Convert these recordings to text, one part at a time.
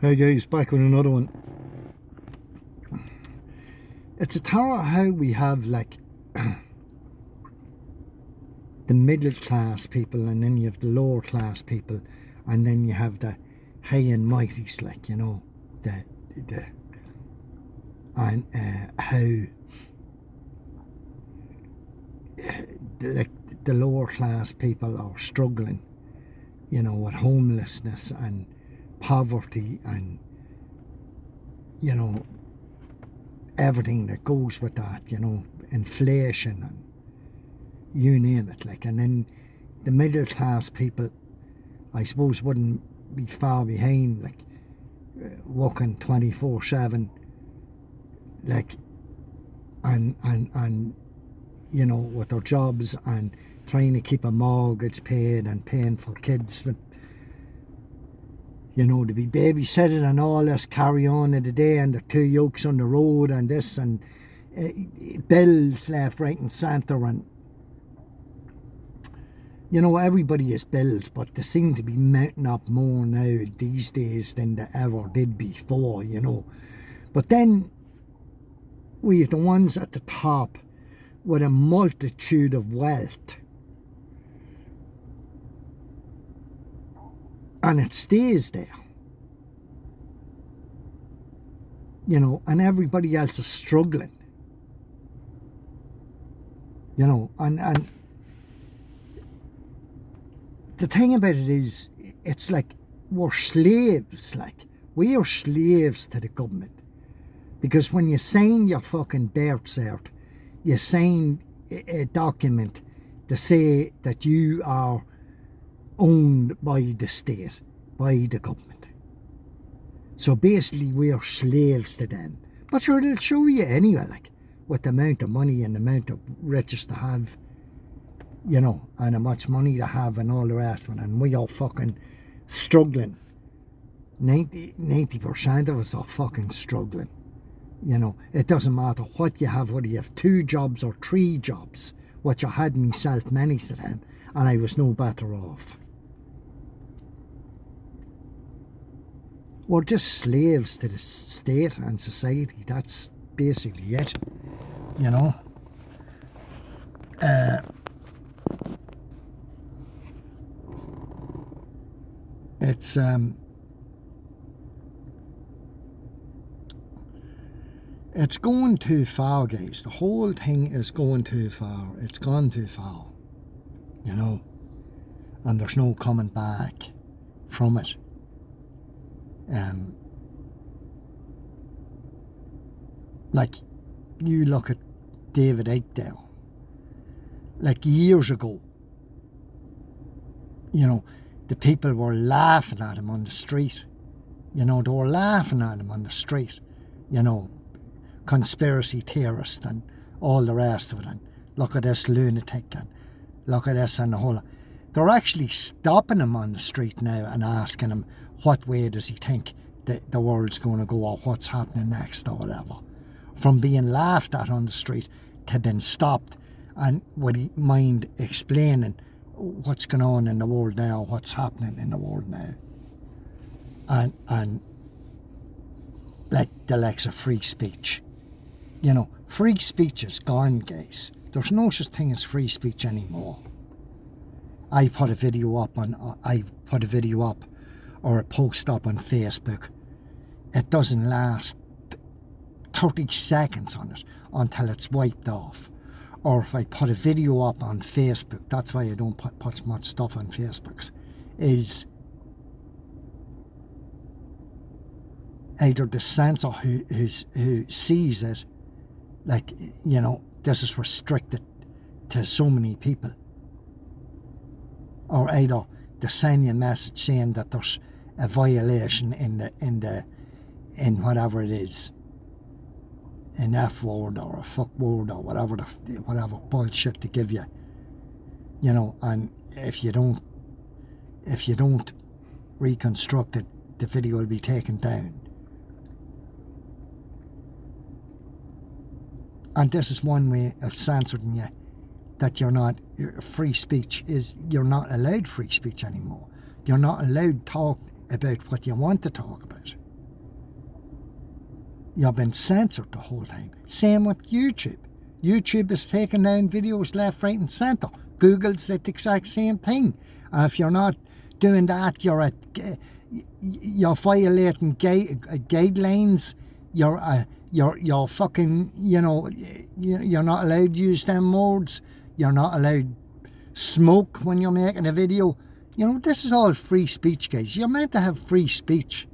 Hey guys, back with another one. It's a terror how we have like the middle class people, and then you have the lower class people, and then you have the high and mighties, like, you know, and how like the lower class people are struggling, you know, with homelessness and poverty and, you know, everything that goes with that, you know, inflation and you name it, like. And then the middle class people, I suppose, wouldn't be far behind, like, working 24/7, like, and you know, with their jobs and trying to keep a mortgage paid and paying for kids, you know, to be babysitted and all this carry on of the day, and the 2 yokes on the road and this, and bills left, right and centre, and, you know, everybody has bills, but they seem to be mounting up more now these days than they ever did before, you know. But then we have the ones at the top with a multitude of wealth, and it stays there, you know, and everybody else is struggling, you know. And the thing about it is, it's like we're slaves, like, we are slaves to the government, because when you sign your fucking birth cert, you sign a document to say that you are owned by the state, by the government. So basically we are slaves to them. But sure, it'll show you anyway, like, with the amount of money and the amount of riches to have, you know, and how much money to have and all the rest of it. And we are fucking struggling. 90% of us are fucking struggling. You know, it doesn't matter what you have, whether you have 2 jobs or 3 jobs, which I had myself many of them, and I was no better off. We're just slaves to the state and society. That's basically it, you know. It's going too far, guys. The whole thing is going too far. It's gone too far, you know, and there's no coming back from it. Like, you look at David Icke, like, years ago, you know, the people were laughing at him on the street. You know, they were laughing at him on the street, you know, conspiracy theorist and all the rest of it, and look at this lunatic and look at this and the whole. They're actually stopping him on the street now and asking him what way does he think the world's going to go, or what's happening next, or whatever. From being laughed at on the street to being stopped, and would he mind explaining what's going on in the world now, what's happening in the world now. And like the likes of free speech. You know, free speech is gone, guys. There's no such thing as free speech anymore. I put a video up or a post up on Facebook. It doesn't last 30 seconds on it until it's wiped off. Or if I put a video up on Facebook, that's why I don't put much stuff on Facebook, is either the censor who sees it, like, you know, this is restricted to so many people, or either they send you a message saying that there's a violation in whatever it is, an F word or a fuck word or whatever bullshit they give you, you know. And if you don't reconstruct it, the video will be taken down. And this is one way of censoring you, that you're not allowed free speech anymore. You're not allowed to talk about what you want to talk about. You've been censored the whole time. Same with YouTube. YouTube is taking down videos left, right and centre. Google's the exact same thing. And if you're not doing that, you're violating guidelines. You're fucking, you're not allowed to use them modes. You're not allowed smoke when you're making a video. This is all free speech, guys. You're meant to have free speech.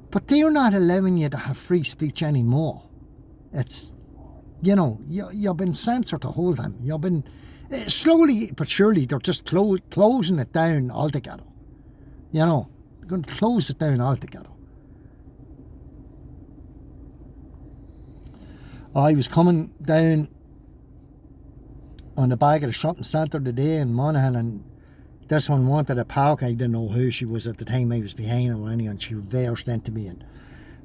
But they're not allowing you to have free speech anymore. It's, you've been censored the whole time. You've been, slowly but surely, they're just closing it down altogether. They're going to close it down altogether. I was coming down on the back of the shopping centre today in Monaghan, and this one wanted a park. I didn't know who she was at the time. I was behind her or anything, and she reversed into me and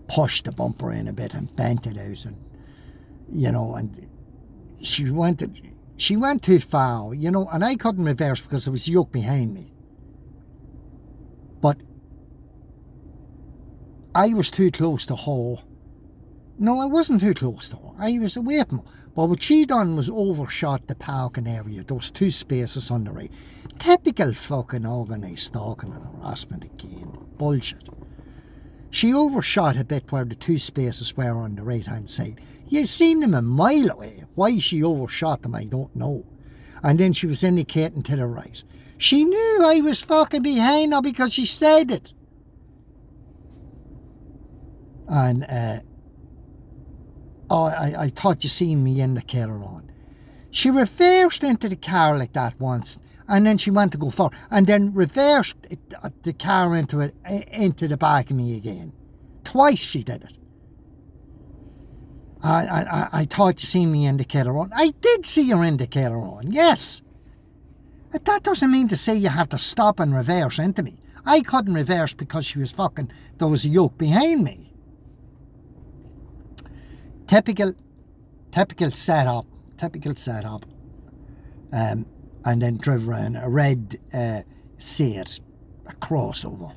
pushed the bumper in a bit and bent it out, and and she went too far, and I couldn't reverse because there was a yoke behind me. But I was too close to her. No, I wasn't too close to her. I was away from her. But what she done was overshot the parking area. Those two spaces on the right. Typical fucking organised stalking and harassment again. Bullshit. She overshot a bit where the two spaces were on the right hand side. You've seen them a mile away. Why she overshot them, I don't know. And then she was indicating to the right. She knew I was fucking behind her because she said it. And, I thought you seen me indicator on. She reversed into the car like that once, and then she went to go forward, and then reversed the car into the back of me again. Twice she did it. I thought you seen me indicator on. I did see your indicator on, yes. But that doesn't mean to say you have to stop and reverse into me. I couldn't reverse because there was a yoke behind me. Typical setup. And then drove around a red Seat, a crossover,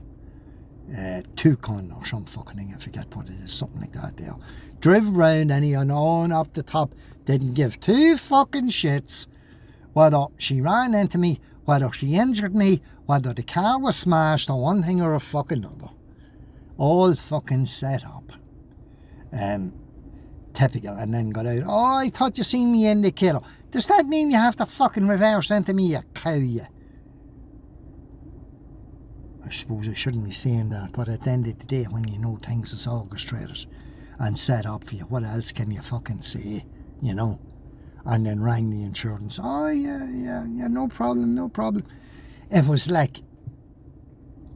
Toucan or some fucking thing, I forget what it is, something like that there. Drove around and on up the top, didn't give two fucking shits whether she ran into me, whether she injured me, whether the car was smashed or one thing or a fucking other. All fucking set up. Typical, and then got out. Oh, I thought you seen me indicator. Does that mean you have to fucking reverse into me, you cow, you? I suppose I shouldn't be saying that, but at the end of the day, when you know things is orchestrated and set up for you, what else can you fucking say, And then rang the insurance. Oh, yeah, no problem. It was like,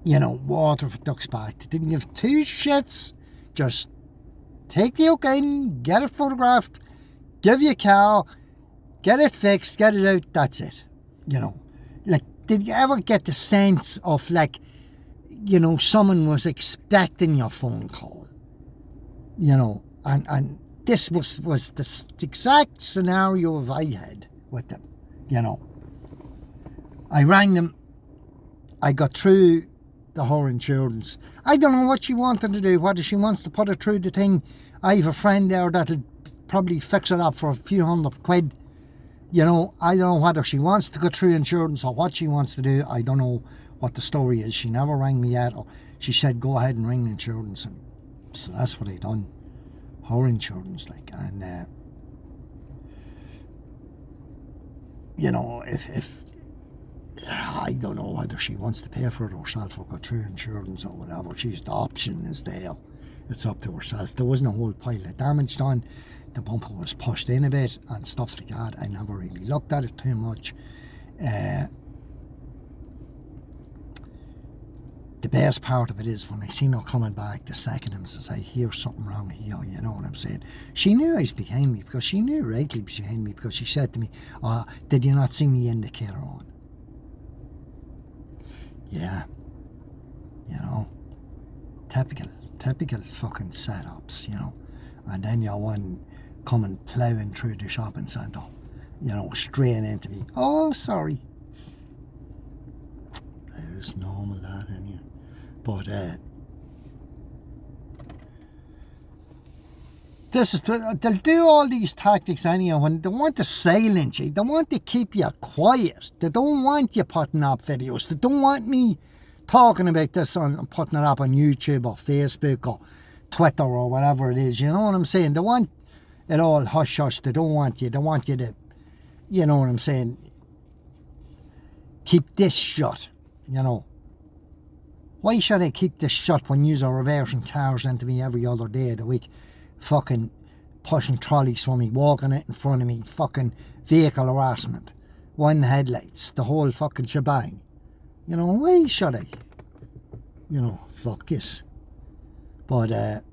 water for ducks back. They didn't give two shits, just take the yoke in, get it photographed, give you a car, get it fixed, get it out, that's it. Like, did you ever get the sense of, like, someone was expecting your phone call? And this was the exact scenario I had with them, I rang them, I got through her insurance. I don't know what she wanted to do, whether she wants to put it through the thing. I have a friend there that'll probably fix it up for a few £100. I don't know whether she wants to go through insurance or what she wants to do. I don't know what the story is. She never rang me yet, or she said go ahead and ring the insurance, and so that's what I done. Her insurance, like, and if I don't know whether she wants to pay for it herself or go through insurance or whatever. The option is there. It's up to herself. There wasn't a whole pile of damage done. The bumper was pushed in a bit and stuff like that. I never really looked at it too much. The best part of it is when I seen her coming back the second time, says, I hear something wrong here, you know what I'm saying? She knew I was behind me, because she knew rightly behind me, because she said to me, did you not see me indicator on? Yeah, typical fucking setups, and then you're one coming ploughing through the shopping centre, straight into me. Oh, sorry. It's normal that, anyway. But They'll do all these tactics anyhow when they want to silence you. They want to keep you quiet. They don't want you putting up videos. They don't want me talking about this on putting it up on YouTube or Facebook or Twitter or whatever it is. You know what I'm saying? They want it all hush hush. They don't want you. They want you to, you know what I'm saying, keep this shut, you know. Why should I keep this shut when you are reversing cars into me every other day of the week? Fucking pushing trolleys for me, walking out in front of me, fucking vehicle harassment, one headlights, the whole fucking shebang. You know, why should I? You know, fuck this. But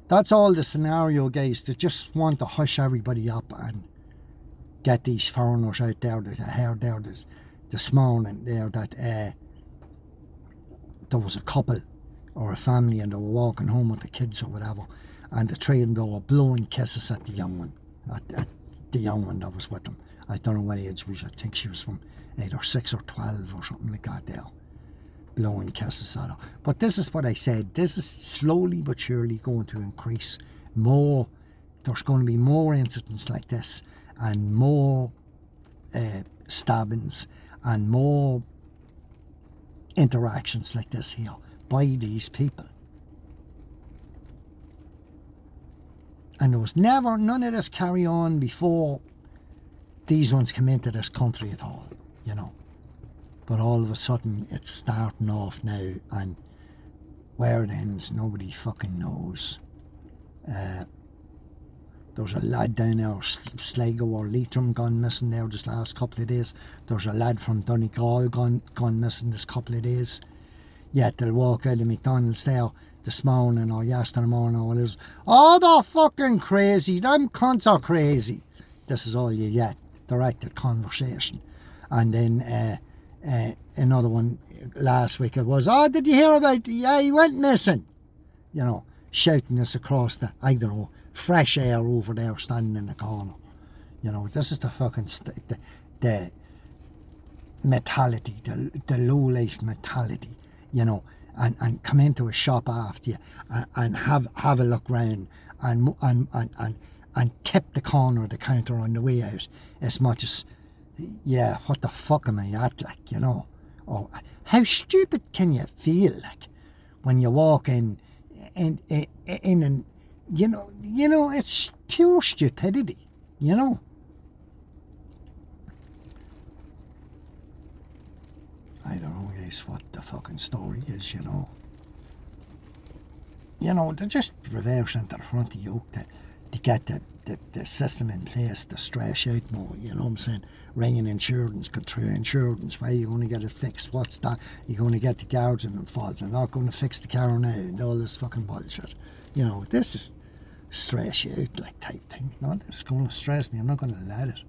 that's all the scenario, guys. They just want to hush everybody up and get these foreigners out there that I heard there this morning there that there was a couple or a family and they were walking home with the kids or whatever, and the three of them were blowing kisses at the young one, at the young one that was with them. I don't know what age was. I think she was from either 6 or 12 or something like that there, blowing kisses at her. But this is what I said, this is slowly but surely going to increase more. There's going to be more incidents like this and more stabbings and more interactions like this here by these people. And there was never none of this carry on before these ones came into this country at all, you know. But all of a sudden it's starting off now, and where it ends nobody fucking knows. There's a lad down there, Sligo or Leitrim, gone missing there this last couple of days. There's a lad from Donegal gone missing this couple of days. Yet they'll walk out of McDonald's there this morning or yesterday morning or whatever. Oh, they're fucking crazy. Them cunts are crazy. This is all you get. Directed conversation. And then another one last week it was, oh, did you hear about, yeah, he went missing. You know, shouting this across the, I don't know, fresh air over there standing in the corner. You know, this is the fucking, the mentality, the low-life mentality, you know, and come into a shop after you and have a look round and tip the corner of the counter on the way out as much as, yeah, what the fuck am I at, like, you know? Or how stupid can you feel, like, when you walk in and you know, it's pure stupidity, you know? I don't know, guys, what the fucking story is, you know. You know, they're just reversing to the front of the yoke to get the system in place to stretch out more, you know what I'm saying? Ringing insurance, go through insurance, where you're going to get it fixed, what's that? You're going to get the guardian involved, they're not going to fix the car now, and all this fucking bullshit. You know, this is stress you out, like, type thing. Not that it's going to stress me, I'm not going to let it.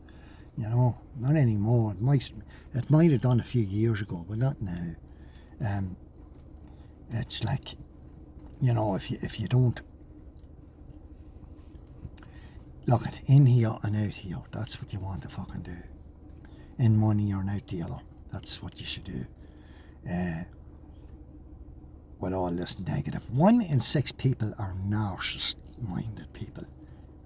You know, not anymore. It might have done a few years ago, but not now. It's like, you know, if you don't look at in here and out here, that's what you want to fucking do. In one ear and out the other. That's what you should do. With all this negative. 1 in 6 people are narcissist-minded people.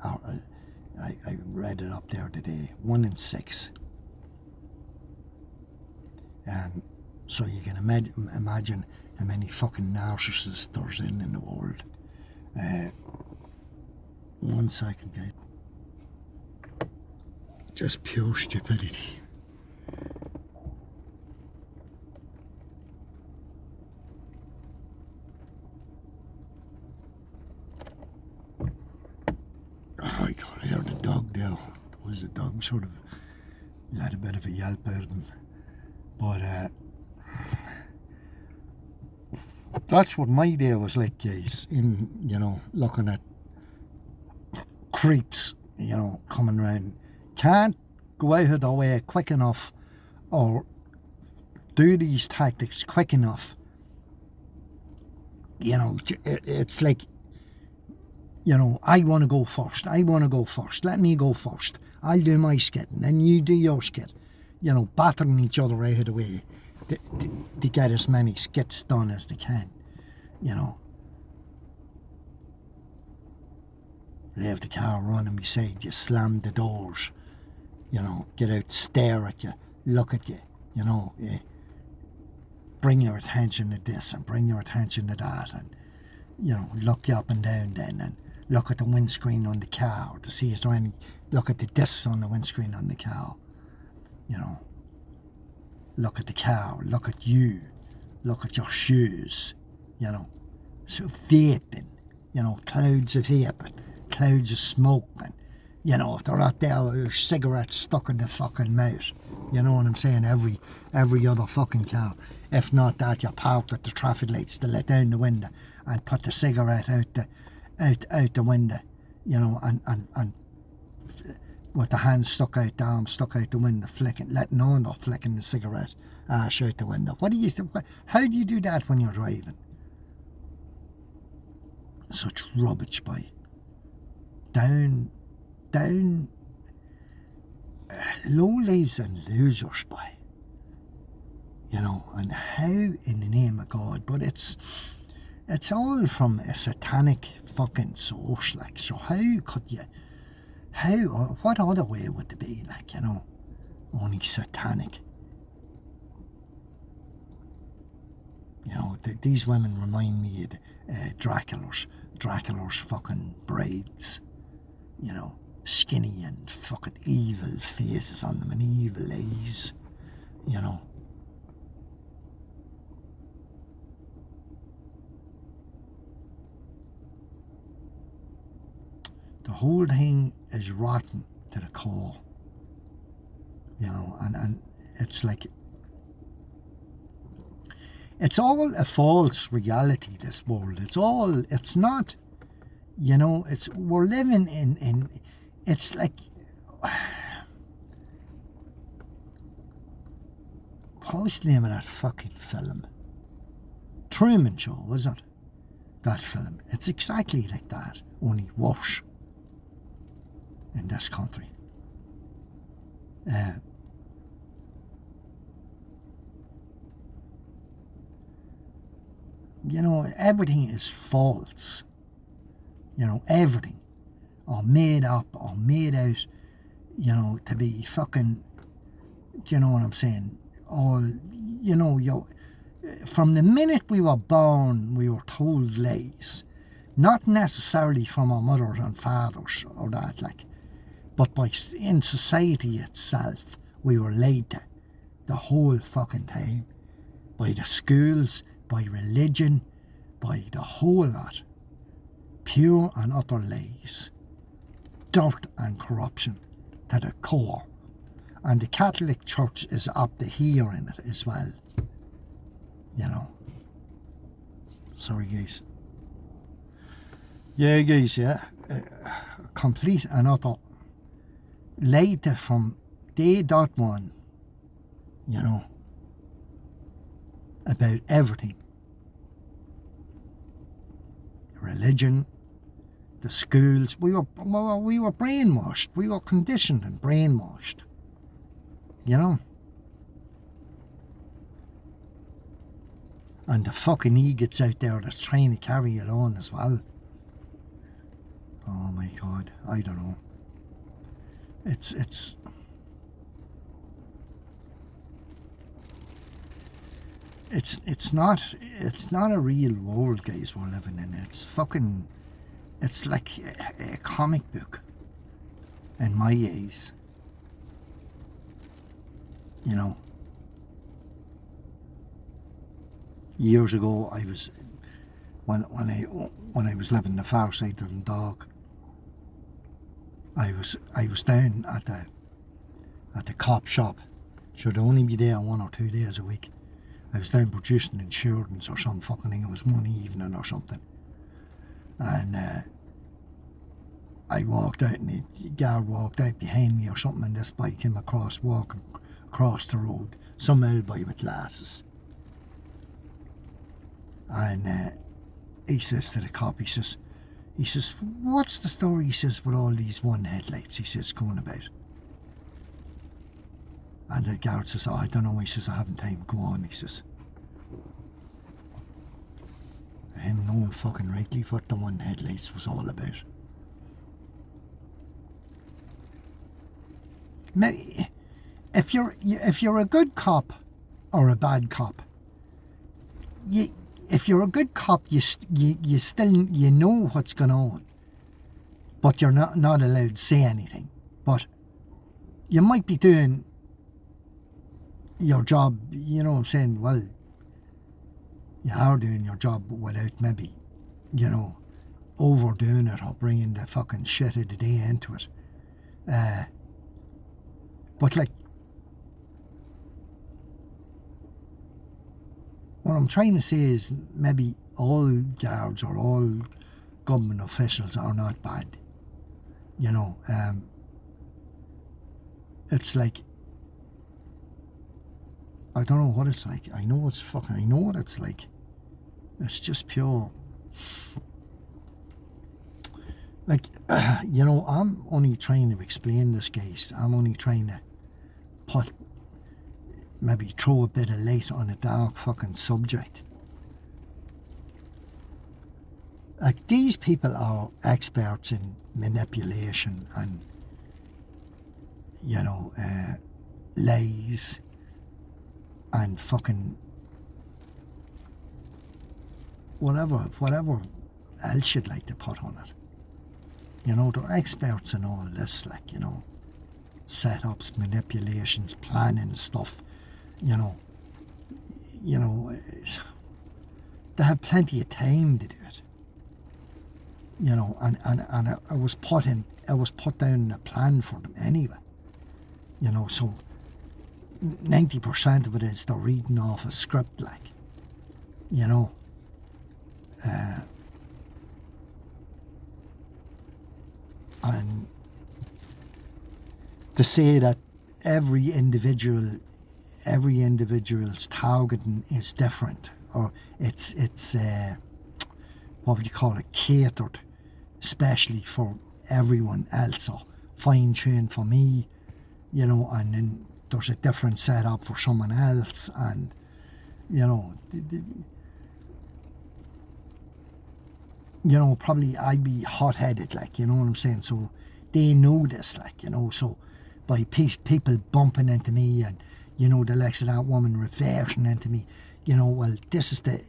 I read it up there today. 1 in 6. And so you can imagine how many fucking narcissists there's in the world. 1 second, guys. Just pure stupidity. I can't hear the dog there. There was a dog sort of had a bit of a yelp out of him. But that's what my day was like, guys, in, you know, looking at creeps, you know, coming around. Can't go out of their way quick enough or do these tactics quick enough. You know, it's like, you know, I want to go first. Let me go first. I'll do my skit and then you do your skit. You know, battering each other out of the way to get as many skits done as they can. You know. leave the car running beside you, slam the doors, get out, stare at you, look at you, bring your attention to this and bring your attention to that, and, look you up and down then, and look at the windscreen on the car to see is there any, look at the discs on the windscreen on the car, look at the car, look at you, look at your shoes, so vaping, clouds of vaping, clouds of smoke, and, if they're out there with your cigarette stuck in the fucking mouth, you know what I'm saying, every other fucking car. If not that, you're parked at the traffic lights to let down the window and put the cigarette out the window, and with the hand stuck out, the arm stuck out the window, letting on or flicking the cigarette ash out the window. How do you do that when you're driving? Such rubbish, boy. Down, low lives and losers, boy. And how in the name of God, but it's all from a satanic fucking source, like, so how could you, or what other way would it be, like, only satanic. These women remind me of Dracula's fucking braids, skinny and fucking evil faces on them and evil eyes, The whole thing is rotten to the core, and it's like, it's all a false reality, this world. It's not, we're living in it's like, what was the name of that fucking film? Truman Show, was it? That film. It's exactly like that, only worse in this country. Everything is false. Everything. Or made up, or made out, to be fucking, do you know what I'm saying? All, from the minute we were born, we were told lies. Not necessarily from our mothers and fathers or that, like, but in society itself, we were lied to the whole fucking time. By the schools, by religion, by the whole lot. Pure and utter lies. Dirt and corruption to the core. And the Catholic Church is up to here in it as well. Sorry, guys. Yeah, guys, yeah. Complete and utter lied to from day dot one, about everything. Religion, the schools, we were brainwashed. We were conditioned and brainwashed. And the fucking egots out there that's trying to carry it on as well. Oh my God, I don't know. It's not a real world, guys, we're living in. It's like a comic book in my eyes. Years ago, I was when I was living the far side of Dundalk, I was down at the cop shop. Should only be there 1 or 2 days a week. I was down producing insurance or some fucking thing. It was one evening or something, and I walked out, and the guard walked out behind me or something, and this bike came walking across the road. Some old boy with glasses, and he says to the cop, he says, what's the story, he says, with all these one headlights, he says, going about? And the guard says, I don't know, he says, I haven't time, go on, he says. Him knowing fucking rightly what the one headlights was all about. If you're a good cop or a bad cop, if you're a good cop, you still know what's going on, but you're not allowed to say anything. But you might be doing your job, you know what I'm saying? Well, you are doing your job without maybe, overdoing it or bringing the fucking shit of the day into it. But like, what I'm trying to say is maybe all guards or all government officials are not bad. It's like, I don't know what it's like. I know what it's like. It's just pure. Like, I'm only trying to explain this, guys. I'm only trying to maybe throw a bit of light on a dark fucking subject. Like, these people are experts in manipulation and, lies and fucking whatever else you'd like to put on it. They're experts in all this, like, setups, manipulations, planning stuff, they have plenty of time to do it. And it was put down in a plan for them anyway. So 90% of it is they're reading off a script, like, and to say that every individual's targeting is different, or it's what would you call it, catered especially for everyone else, or fine-tuned for me, and then there's a different setup for someone else, and probably I'd be hot-headed, like, what I'm saying, so they know this, like, so by people bumping into me and, the likes of that woman reversing into me, well, this is the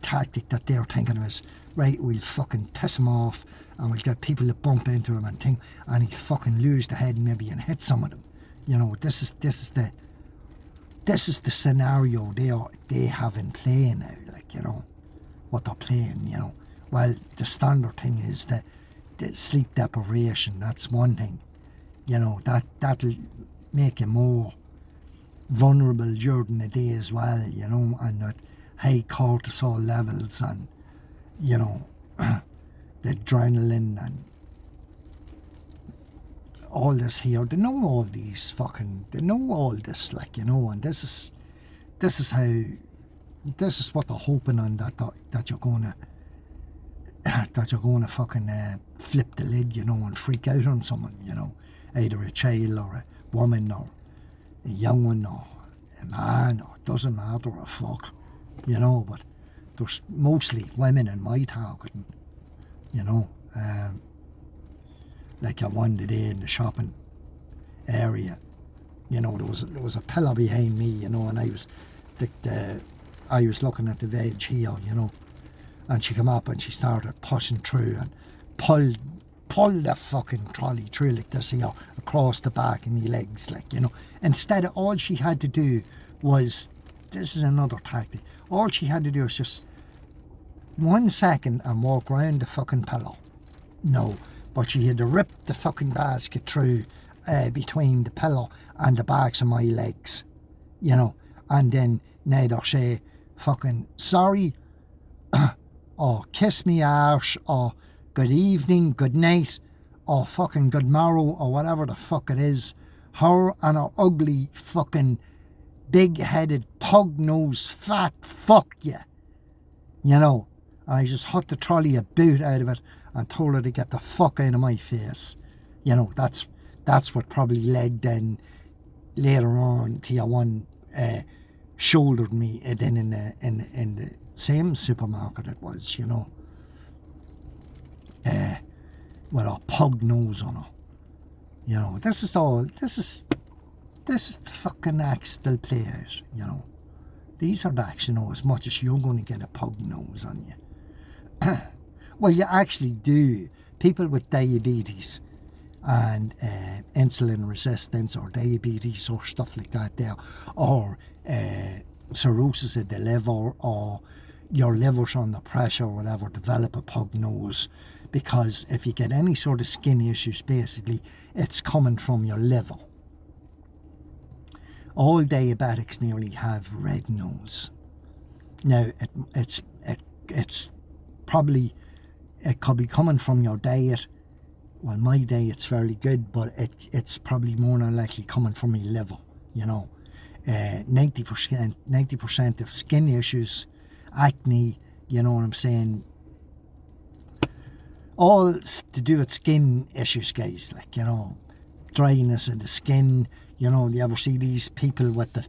tactic that they're thinking of is, right, we'll fucking piss him off and we'll get people to bump into him and he'll fucking lose the head maybe and hit some of them. This is the scenario they have in play now, like, what they're playing, Well, the standard thing is the sleep deprivation. That's one thing, that'll make you more vulnerable during the day as well, and that high cortisol levels and, the adrenaline and all this here. They know all this, like, and this is what they're hoping on, that you're gonna fucking flip the lid, and freak out on someone, either a child or a woman or a young one or a man, or doesn't matter a fuck, but there's mostly women in my targeting, like I one today in the shopping area, there was a pillar behind me, and I was looking at the veg here, and she came up and she started pushing through and pulled the fucking trolley through like this here, across the back of my legs, like, Instead of, all she had to do was, this is another tactic, all she had to do was just 1 second and walk round the fucking pillow. No, but she had to rip the fucking basket through between the pillow and the backs of my legs, and then neither say fucking sorry or kiss me arse or good evening, good night or fucking good morrow or whatever the fuck it is. Her and her ugly fucking big-headed pug-nosed fat fuck I just hut the trolley a boot out of it and told her to get the fuck out of my face. That's what probably led then later on to your one shouldered me then in the same supermarket it was, with a pug nose on her. You know, this is the fucking acts still play out, you know. These are the acts, you know, as much as you're going to get a pug nose on you. Well, you actually do. People with diabetes and insulin resistance or diabetes or stuff like that there, or cirrhosis of the liver, or your liver's under pressure or whatever, develop a pug nose, because if you get any sort of skin issues, basically it's coming from your liver. All diabetics nearly have red nose. Now it's probably, it could be coming from your diet. Well, my diet's fairly good, but it's probably more than likely coming from your liver, you know. 90% of skin issues, acne, you know what I'm saying, all to do with skin issues, guys, like, you know, dryness of the skin, you know. You ever see these people with the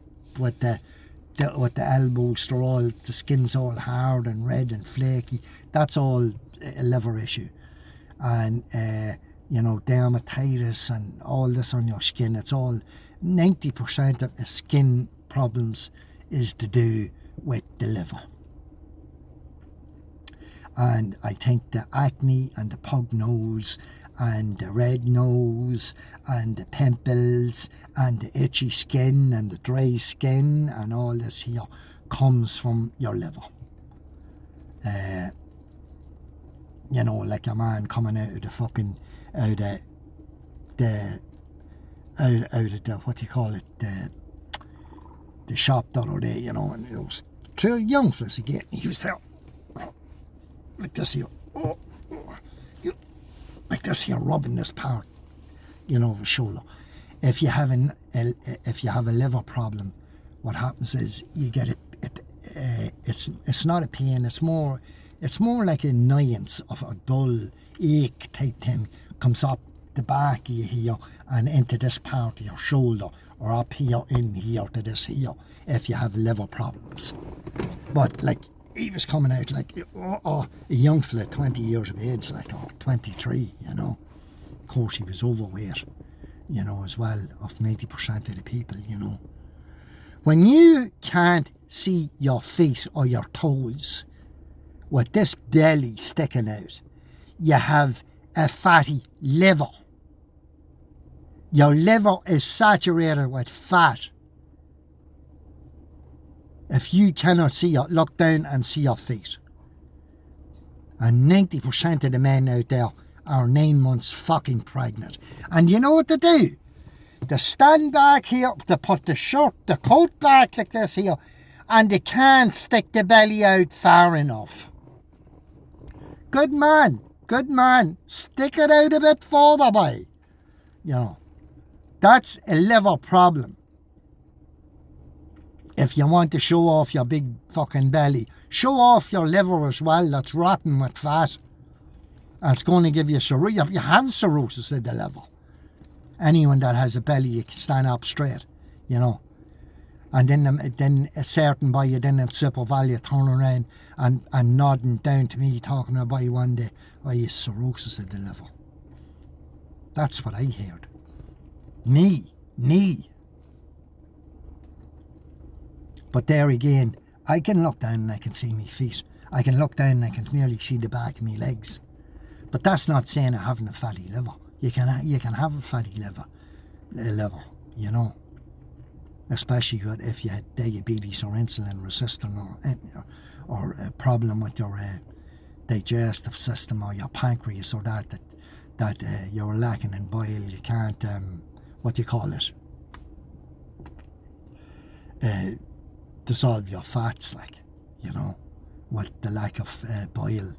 elbows, they're all, the skin's all hard and red and flaky? That's all a liver issue. And you know, dermatitis and all this on your skin, it's all 90% of the skin problems is to do with the liver. And I think the acne and the pug nose and the red nose and the pimples and the itchy skin and the dry skin and all this here comes from your liver. You know, like a man coming out of the fucking, out of the what do you call it, the shop the other day, you know, and it was two young fellas again. He was there like this here, like this here, rubbing this part, you know, of his shoulder. If you have a liver problem, what happens is you get it's not a pain. It's more like an annoyance of a dull ache type thing comes up the back of you here and into this part of your shoulder, or up here in here to this here, if you have liver problems. But like, he was coming out like a young fella, 20 years of age, like, or 23, you know. Of course, he was overweight, you know, as well, of 90% of the people, you know. When you can't see your feet or your toes with this belly sticking out, you have a fatty liver. Your liver is saturated with fat. If you cannot see look down and see your feet. And 90% of the men out there are 9 months fucking pregnant. And you know what they do? They stand back here, they put the coat back like this here, and they can't stick the belly out far enough. Good man, stick it out a bit further, boy. You know, that's a liver problem. If you want to show off your big fucking belly, show off your liver as well, that's rotten with fat. And it's going to give you cirrhosis. You have cirrhosis of the liver. Anyone that has a belly, you can stand up straight, you know. And then a certain boy, you then in Super Valley, turn around and nodding down to me, talking about one day, you cirrhosis of the liver. That's what I heard. Me. But there again, I can look down and I can see my feet. I can look down and I can nearly see the back of my legs. But that's not saying I'm having a fatty liver. You can have a fatty liver, you know. Especially if you had diabetes or insulin resistant or a problem with your digestive system or your pancreas, or that you're lacking in bile. You can't, what do you call it? Dissolve your fats, like, you know, with the lack of bile.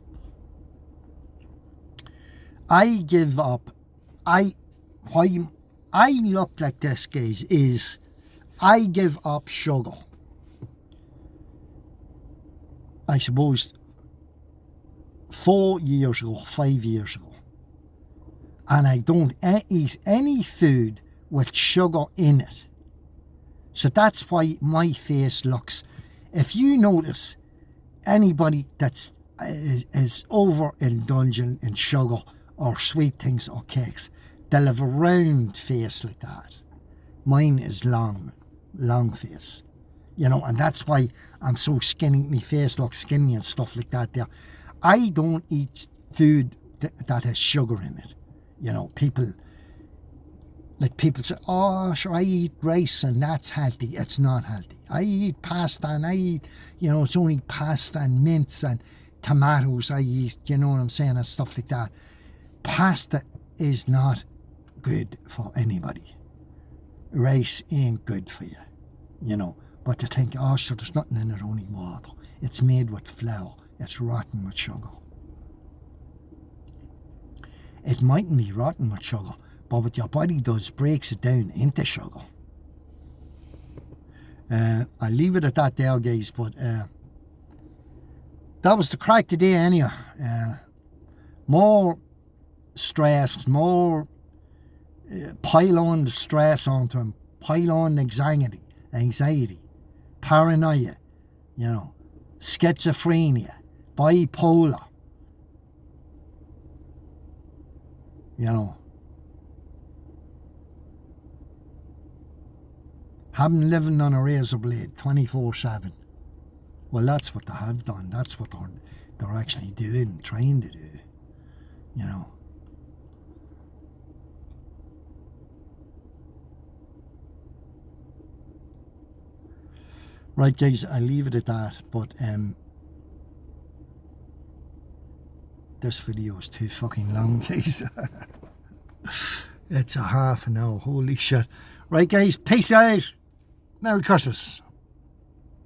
I give up. Why I look like this, guys, is I give up sugar. I suppose 4 years ago, 5 years ago. And I don't eat any food with sugar in it. So that's why my face looks, if you notice anybody that's is overindulgent in sugar or sweet things or cakes, they'll have a round face like that. Mine is long face. You know, and that's why I'm so skinny. My face looks skinny and stuff like that there. I don't eat food that has sugar in it. You know, people say, oh, sure, I eat rice and that's healthy. It's not healthy. I eat pasta and I eat, you know, it's only pasta and mince and tomatoes I eat, you know what I'm saying, and stuff like that. Pasta is not good for anybody. Rice ain't good for you, you know. But to think, oh, sure, there's nothing in it, only water. It's made with flour. It's rotten with sugar. It mightn't be rotten with sugar, but what your body does breaks it down into sugar. I'll leave it at that there, guys, but that was the crack today anyhow. More stress, more pile on the stress onto him, pile on anxiety, paranoia, you know, schizophrenia, bipolar, you know. Having living on a razor blade 24/7. Well, that's what they have done. That's what they're actually doing, trying to do, you know. Right, guys, I'll leave it at that, but this video is too fucking long, guys. It's a half an hour, holy shit. Right, guys, peace out. Merry Christmas.